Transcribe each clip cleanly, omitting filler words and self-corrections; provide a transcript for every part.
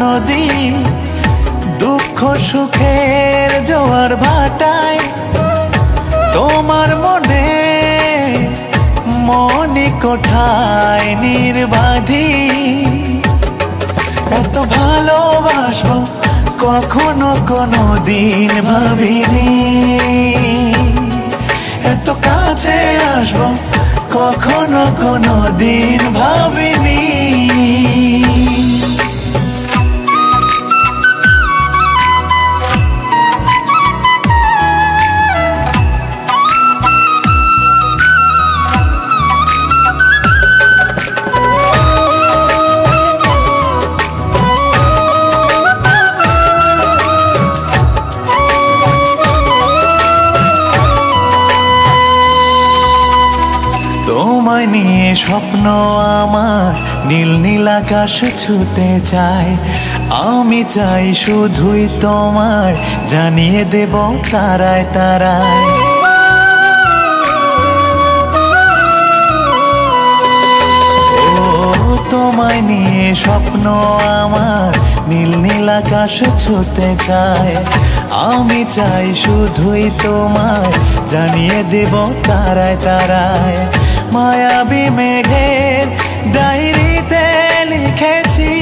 নদী, দুঃখ সুখের জোয়ার ভাটায় তোমার মনে মনি কোঠায় নির্বাধি। এত ভালোবাসবো কখনো কোনো দিন ভাবিনি, এত কাছে আসবো কখনো কোনো দিন ভাবিনি। তোমায় নিয়ে স্বপ্ন আমার, নীল নীল আকাশ ছুতে চাই। আমি চাই শুধুই তোমায় জানিয়ে দেব তারায় তারায়। ও তোমায় নিয়ে স্বপ্ন আমার, নীল নীল আকাশ ছুতে চাই। আমি চাই শুধুই তোমায় জানিয়ে দেব তারায় তারায়। মায়াবী মেঘের ডায়েরিতে লিখেছি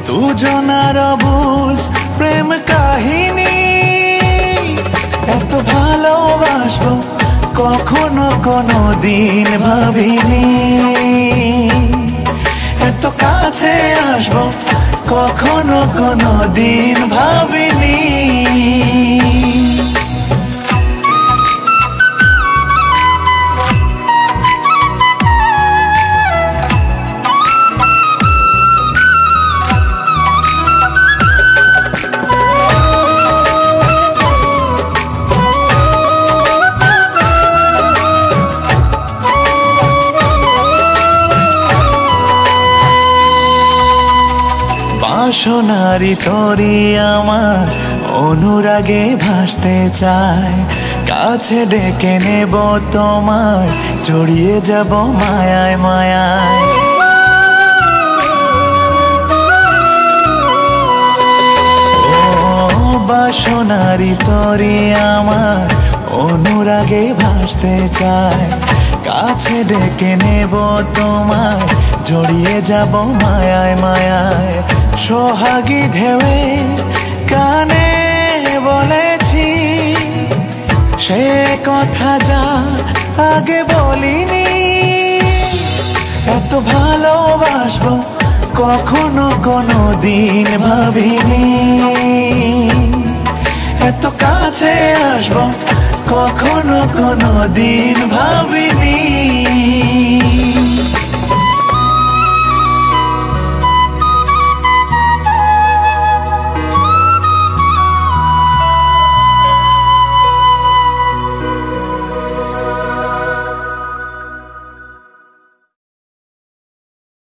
দুজনার অবুঝ প্রেম কাহিনী। এত ভালোবাসবো কখনো কোনো দিন ভাবিনি, এত কাছে আসবো কখনো কোনো দিন ভাবিনি। সোনারি তরি আমার অনুরাগে ভাসতে চায়। কাছে ডেকে নেব তোমায়, জড়িয়ে যাব মায়ায় মায়ায়। ও বাসনারি তরি আমার অনুরাগে ভাসতে চায়। কাছে ডেকে নেব তোমায়, জড়িয়ে যাব মায়ায় মায়ায়। সোহাগী ঢেউয়ে কানে বলেছি সে কথা যা আগে বলিনি। এত ভালোবাসবো কখনো কোনো দিন ভাবিনি, এত কাছে আসবো কখনো কোনো দিন ভাবিনি।